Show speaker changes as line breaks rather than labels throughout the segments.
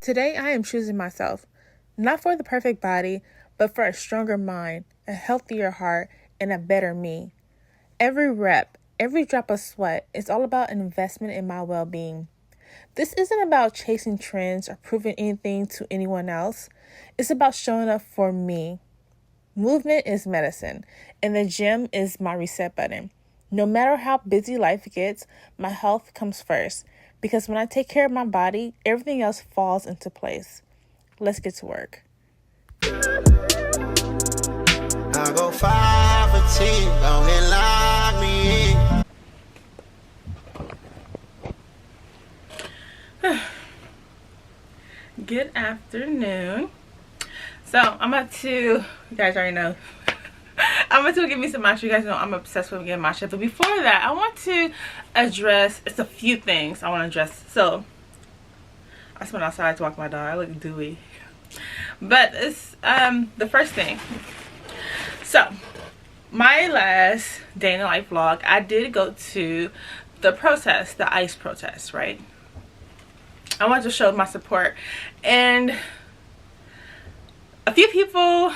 Today I am choosing myself, not for the perfect body, but for a stronger mind, a healthier heart, and a better me. Every rep, every drop of sweat is all about an investment in my well-being. This isn't about chasing trends or proving anything to anyone else. It's about showing up for me. Movement is medicine, and the gym is my reset button. No matter how busy life gets, my health comes first, because when I take care of my body, everything else falls into place. Let's get to work.
I go 5 for 10, go ahead, lock me in.
Good afternoon. So I'm about to, you guys already know, I'm about to give me some matcha. You guys know I'm obsessed with getting matcha. But before that, I want to address, it's a few things I want to address. So I just went outside to walk my dog. I look dewy. But it's the first thing. So my last day in the life vlog, I did go to the protest, the ICE protest, right? I wanted to show my support, and a few people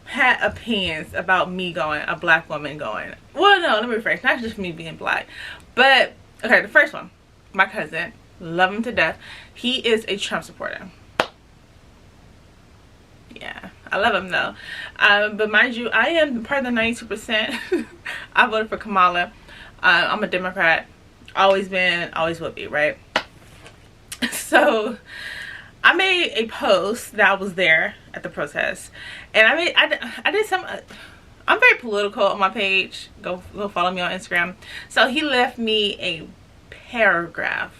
had opinions about me going, a black woman going. Well, no, let me rephrase, not just me being black, but okay, the first one, my cousin, love him to death. He is a Trump supporter. Yeah, I love him though. But mind you, I am part of the 92%. I voted for Kamala. I'm a Democrat. Always been, always will be, right? So I made a post that I was there at the protest, and I did some. I'm very political on my page. Go follow me on Instagram. So he left me a paragraph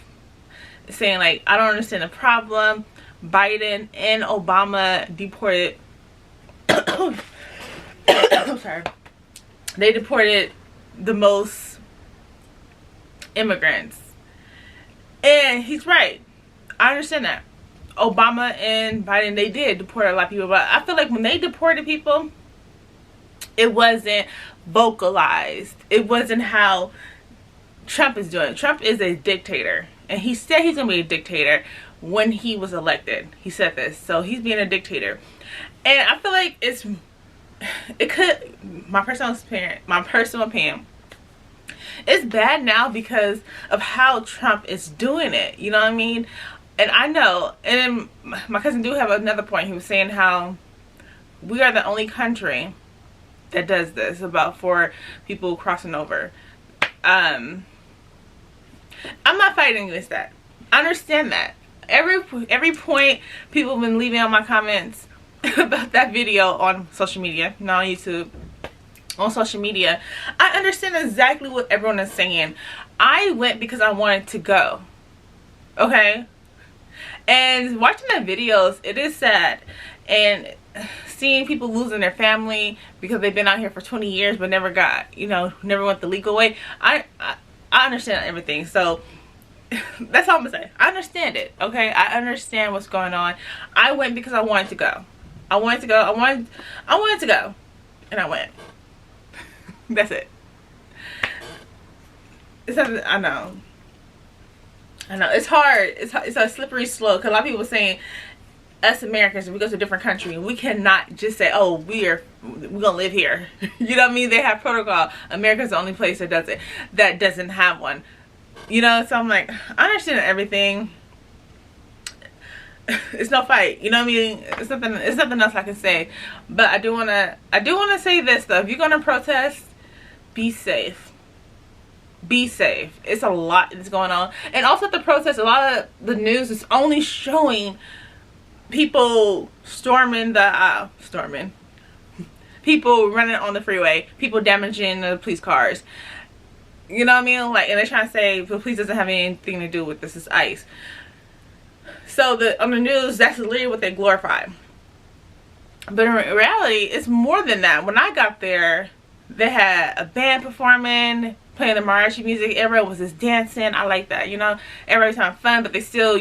saying, like, I don't understand the problem. Biden and Obama deported. Sorry, they deported the most immigrants, and he's right. I understand that. Obama and Biden, they did deport a lot of people, but I feel like when they deported people, it wasn't vocalized. It wasn't how Trump is doing. Trump is a dictator, and he said he's gonna be a dictator when he was elected. He said this, so he's being a dictator, and I feel like it could, my personal opinion, it's bad now because of how Trump is doing it. You know what I mean? And I know, and my cousin do have another point. He was saying how we are the only country that does this, about for people crossing over. I'm not fighting against that. I understand that. Every point people have been leaving on my comments about that video on social media, not on YouTube, on social media, I understand exactly what everyone is saying. I went because I wanted to go. Okay? And watching the videos, it is sad, and seeing people losing their family because they've been out here for 20 years but never got, never went the legal way. I understand everything. So that's all I'm gonna say. I understand it. Okay, I understand what's going on. I went because I wanted to go. I wanted to go. I wanted to go, and I went. That's it. It's something, I know it's hard. It's a slippery slope, because a lot of people are saying, us Americans, if we go to a different country, we cannot just say, oh, we're gonna live here. You know what I mean? They have protocol. America's the only place that does it, that doesn't have one. So I'm like, I understand everything. It's no fight. You know what I mean? It's nothing else I can say. But I do wanna say this though. If you're gonna protest, be safe. Be safe. It's a lot that's going on. And also at the protest, a lot of the news is only showing people storming people running on the freeway, people damaging the police cars. You know what I mean? Like, and they're trying to say the police doesn't have anything to do with this. It's ICE. So on the news, that's literally what they glorify. But in reality, it's more than that. When I got there, they had a band performing, playing the mariachi music. Everyone was just dancing. I like that. Everybody's having fun, but they still,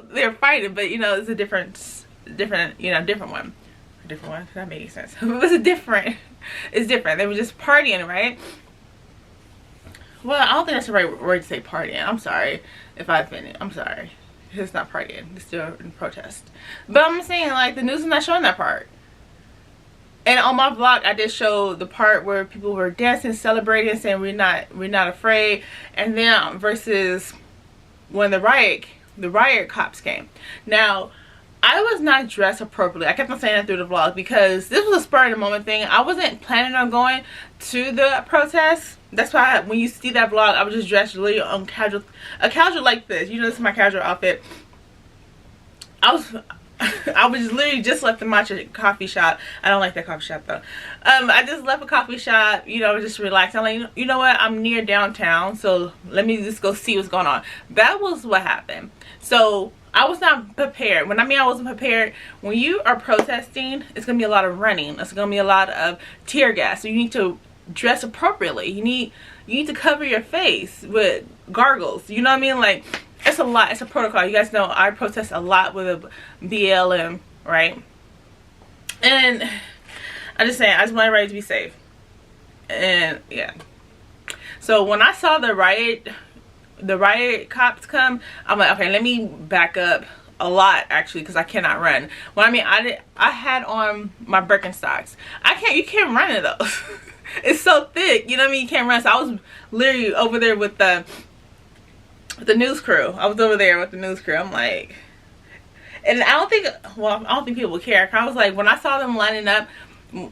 they're fighting, but it's a different one. Different one. That made sense. It was it's different. They were just partying, right? well, I don't think that's the right word to say partying. I'm sorry if I offended. I'm sorry. It's not partying. It's still in protest. But I'm saying, like, the news is not showing that part. And on my vlog, I did show the part where people were dancing, celebrating, saying we're not afraid. And then versus when the riot cops came. Now, I was not dressed appropriately. I kept on saying that through the vlog because this was a spur of the moment thing. I wasn't planning on going to the protest. That's why when you see that vlog, I was just dressed really on a casual like this. You know, this is my casual outfit. I was literally just left the matcha coffee shop. I don't like that coffee shop though. I just left a coffee shop, you know, just relaxed. I'm like, you know what? I'm near downtown, so let me just go see what's going on. That was what happened. So I was not prepared. When I mean I wasn't prepared, when you are protesting, it's gonna be a lot of running. It's gonna be a lot of tear gas. So you need to dress appropriately. You need to cover your face with gargles. You know what I mean? Like, it's a lot. It's a protocol. You guys know I protest a lot with a BLM, right? And I'm just saying, I just want everybody to be safe. And yeah. So when I saw the riot cops come, I'm like, okay, let me back up a lot actually, because I cannot run. Well, I mean, I had on my Birkenstocks. You can't run in those. It's so thick, you know what I mean? You can't run. So I was literally over there with the news crew. I was over there with the news crew. I'm like, and I don't think people would care. I was like, when I saw them lining up,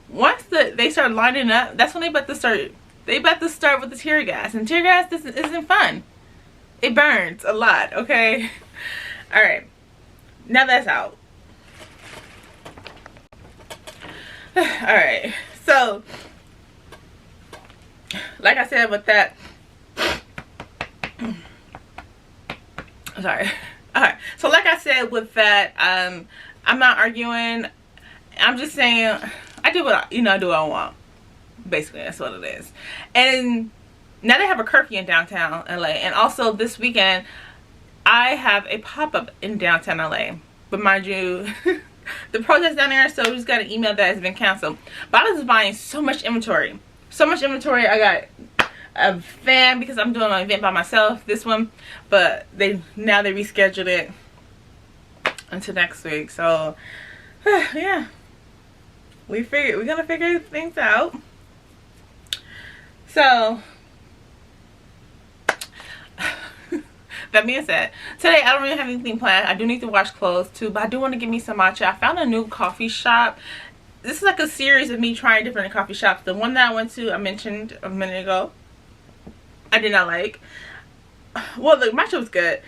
once they started lining up, that's when they about to start. They about to start with the tear gas, and tear gas isn't fun. It burns a lot. Okay, all right. Now that's out. All right. So, like I said, with that. Sorry. Alright, so like I said with that, I'm not arguing. I'm just saying I do what I want. Basically, that's what it is. And now they have a curfew in downtown LA, and also this weekend I have a pop-up in downtown LA. But mind you, the protest down there, so we just got an email that has been canceled. But I was buying so much inventory. I got a fan because I'm doing my event by myself, this one, but now they rescheduled it until next week. So yeah, we're gonna figure things out. So that being said, today I don't really have anything planned. I do need to wash clothes too, but I do want to get me some matcha. I found a new coffee shop. This is like a series of me trying different coffee shops. The one that I went to, I mentioned a minute ago, I did not like. Well, the matcha was good.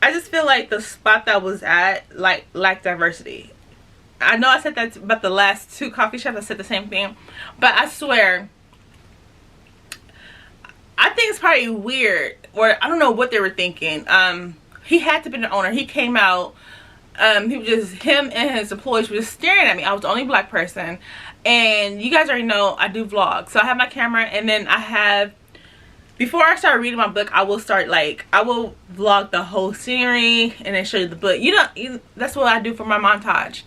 I just feel like the spot that I was at lacked diversity. I know I said that about the last two coffee shops. I said the same thing, but I swear, I think it's probably weird, or I don't know what they were thinking. He had to be the owner. He came out. He was just, him and his employees were just staring at me. I was the only black person, and you guys already know I do vlogs. So I have my camera, and then I have. Before I start reading my book, I will vlog the whole scenery and then show you the book. That's what I do for my montage.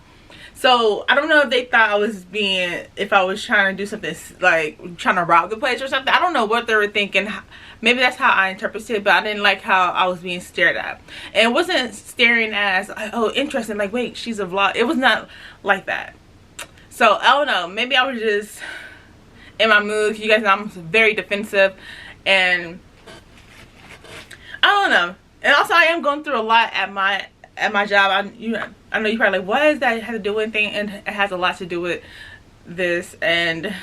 So I don't know if they thought if I was trying to do something like trying to rob the place or something. I don't know what they were thinking. Maybe that's how I interpreted it, but I didn't like how I was being stared at. And it wasn't staring as, oh, interesting, like, wait, she's a vlog. It was not like that. So I don't know. Maybe I was just in my mood. You guys know I'm very defensive. And I don't know. And also I am going through a lot at my job. I know you're probably like, what does that have to do with anything? And it has a lot to do with this. And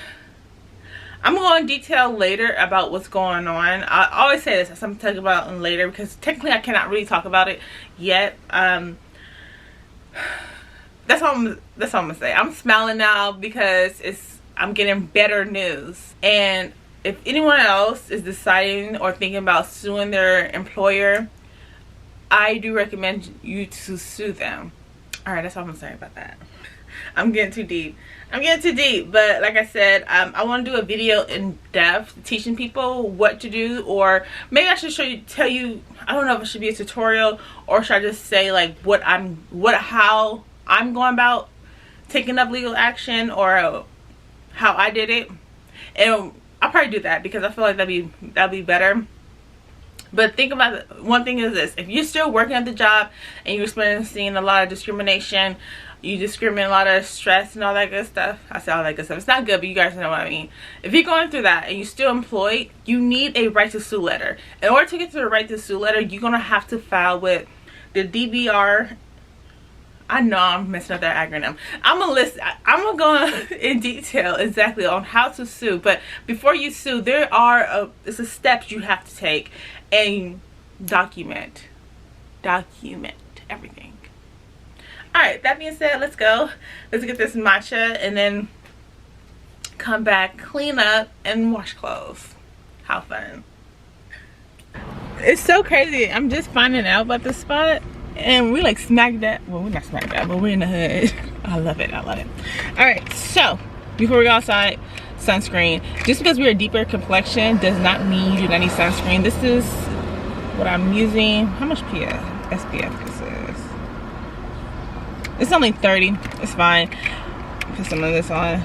I'm going to go in detail later about what's going on. I always say this, I'm talking about it later because technically I cannot really talk about it yet. That's all I'm gonna say. I'm smiling now because I'm getting better news. And if anyone else is deciding or thinking about suing their employer, I do recommend you to sue them. Alright, that's all I'm gonna say about that. I'm getting too deep. But like I said, I want to do a video in depth teaching people what to do, or maybe I should tell you, I don't know if it should be a tutorial, or should I just say like how I'm going about taking up legal action, or how I did it. And I I'll probably do that because I feel like that'd be better. But think about it. One thing is this: if you're still working at the job and you're experiencing a lot of discrimination, you discriminate, a lot of stress and all that good stuff. I say all that good stuff. It's not good, but you guys know what I mean. If you're going through that and you're still employed, you need a right to sue letter. In order to get to the right to sue letter, you're gonna have to file with the DBR. I know I'm messing up that acronym. I'm gonna go in detail exactly on how to sue. But before you sue, there are it's a steps you have to take and document everything. All right, that being said, let's go. Let's get this matcha and then come back, clean up, and wash clothes. How fun. It's so crazy. I'm just finding out about this spot. And we like smack that. Well, we're not smack that, but we're in the hood. I love it. I love it. All right, so before we go outside, sunscreen. Just because we're a deeper complexion does not mean you do not need sunscreen. This is what I'm using. How much SPF this is? It's only 30. It's fine. Put some of this on.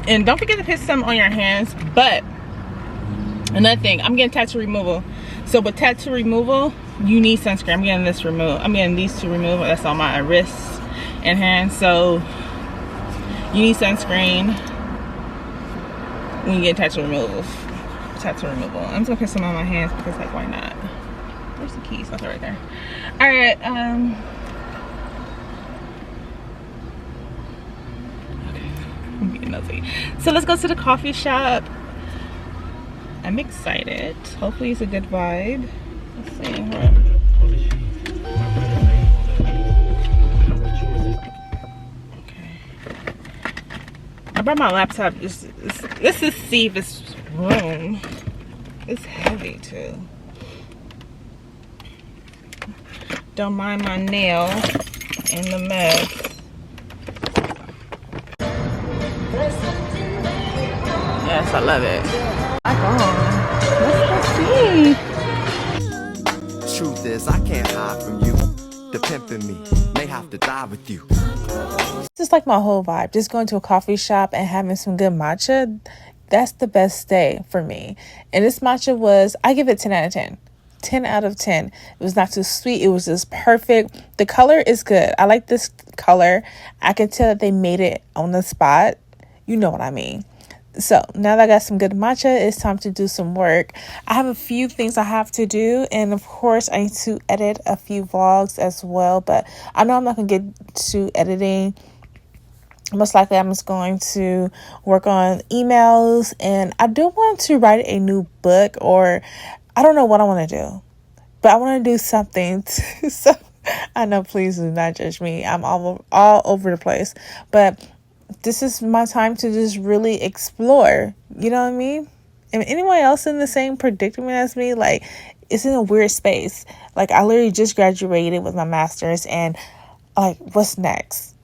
And don't forget to put some on your hands. But another thing, I'm getting tattoo removal. So with tattoo removal, you need sunscreen. I'm getting this removed. I'm getting these two removed. That's on my wrists and hands. So you need sunscreen when you get tattoo removal. I'm just gonna put some on my hands because like why not? Where's the keys? Okay, right there. All right. Okay. I'm getting nosy. So let's go to the coffee shop. I'm excited. Hopefully it's a good vibe. Let's see. Okay. I brought my laptop. Let's just see if it's room. It's heavy too. Don't mind my nail in the mess. Yes, I love it. Let's go see.
Truth is, I can't hide from you. The pimp in me may have to die with you.
Just like my whole vibe, just going to a coffee shop and having some good matcha, that's the best day for me. And this matcha was, I give it 10 out of 10. 10 out of 10. It was not too sweet. It was just perfect. The color is good. I like this color. I can tell that they made it on the spot. You know what I mean. So now that I got some good matcha, it's time to do some work. I have a few things I have to do, and of course I need to edit a few vlogs as well, but I know I'm not gonna get to editing. Most likely I'm just going to work on emails, and I do want to write a new book, or I don't know what I want to do, but I want to do something so I know, please do not judge me. I'm all over the place, but this is my time to just really explore, you know what I mean? And anyone else in the same predicament as me, like, it's in a weird space. Like, I literally just graduated with my master's, and like, what's next?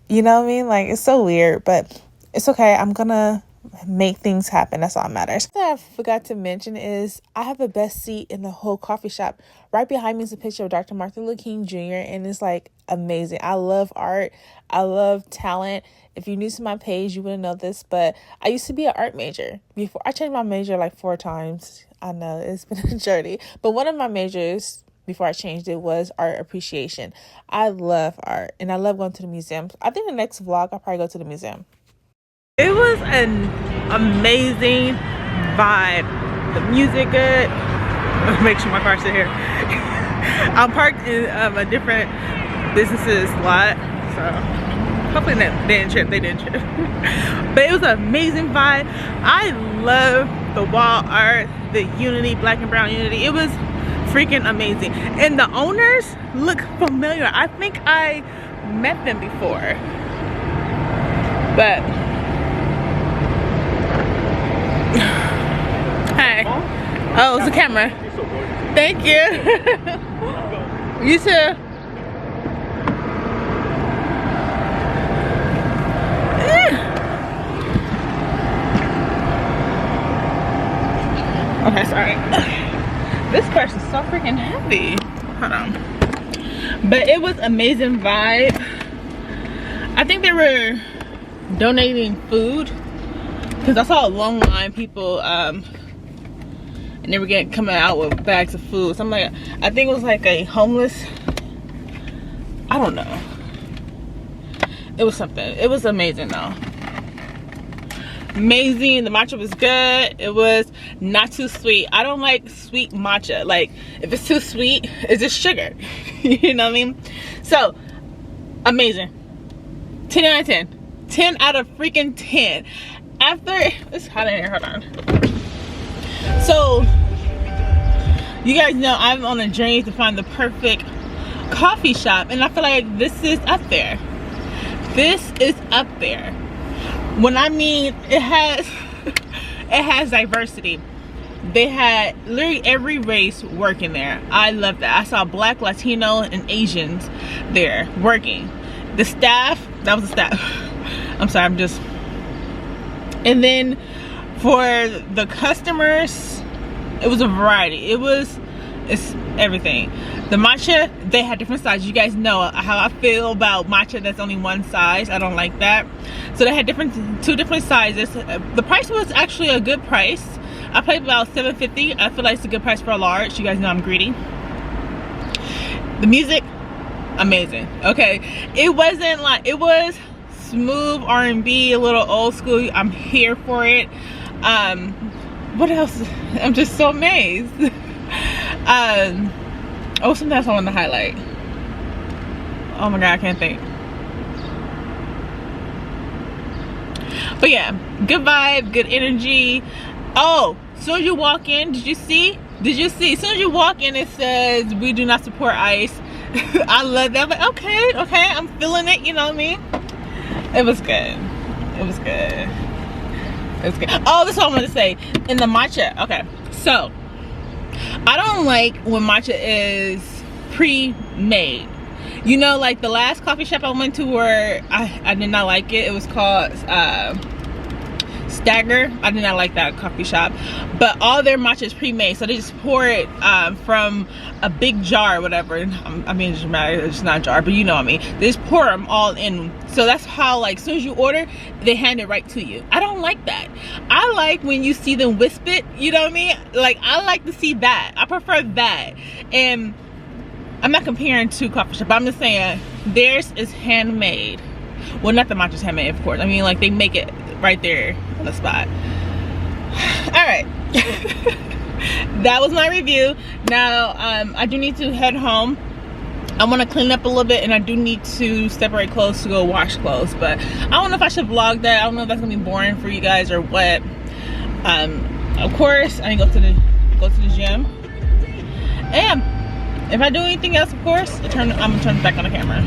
You know what I mean? Like, it's so weird, but it's okay. I'm gonna make things happen. That's all that matters. What I forgot to mention is I have the best seat in the whole coffee shop. Right behind me is a picture of Dr. Martin Luther King Jr. and it's like amazing. I love art. I love talent. If you're new to my page, you wouldn't know this, but I used to be an art major. Before I changed my major like 4 times. I know it's been a journey, but one of my majors before I changed it was art appreciation. I love art and I love going to the museum. I think the next vlog I'll probably go to the museum.
It was an amazing vibe. The music good. Make sure my car's still here. I'm parked in a different business's lot, so hopefully they didn't trip. But it was an amazing vibe. I love the wall art, the unity, black and brown unity. It was freaking amazing. And the owners look familiar. I think I met them before. But hi. Oh, it's a camera. Thank you. You too. Okay, sorry. This purse is so freaking heavy. Hold on. But it was amazing vibe. I think they were donating food because I saw a long line, people and they were coming out with bags of food. So I'm like, I think it was like a homeless, I don't know, it was something. It was amazing though. Amazing. The matcha was good. It was not too sweet. I don't like sweet matcha. Like, if it's too sweet, it's just sugar. You know what I mean? So amazing. 10 out of 10. 10 out of freaking 10. After, it's hot in here, hold on. So you guys know I'm on a journey to find the perfect coffee shop, and I feel like this is up there. This is up there. When I mean it has diversity. They had literally every race working there. I love that. I saw Black, Latino, and Asians there working. The staff, that was the staff. I'm sorry, I'm just. And then for the customers, it was a variety. It's everything. The matcha, they had different sizes. You guys know how I feel about matcha that's only one size. I don't like that. So they had two different sizes. The price was actually a good price. I paid about $7.50. I feel like it's a good price for a large. You guys know I'm greedy. The music, amazing. Okay, it wasn't like, it was smooth R&B, a little old school. I'm here for it. What else? I'm just so amazed. Oh, something else I wanted to highlight. Oh my god, I can't think. But yeah, good vibe, good energy. Oh, as soon as you walk in, did you see? As soon as you walk in, it says we do not support ICE. I love that. But okay, I'm feeling it, you know what I mean? It was good. It was good. It was good. Oh, this is what I wanted to say. In the matcha, okay, so I don't like when matcha is pre-made. You know, like the last coffee shop I went to where I did not like it. It was called Stagger. I did not like that coffee shop. But all their matcha is pre-made. So they just pour it from a big jar or whatever. I mean, it's dramatic. It's not a jar, but you know what I mean. They just pour them all in. So that's how, like, as soon as you order, they hand it right to you. I don't like that. I like when you see them wisp it. You know what I mean? Like, I like to see that. I prefer that. And I'm not comparing to coffee shop, but I'm just saying theirs is handmade. Well, not the matcha's handmade, of course. I mean, like, they make it right there on the spot. All right. That was my review. Now I do need to head home. I want to clean up a little bit, and I do need to separate clothes to go wash clothes, but I don't know if I should vlog that. I don't know if that's gonna be boring for you guys or what. Of course I need to go to the gym, and if I do anything else, of course I'm gonna turn back on the camera.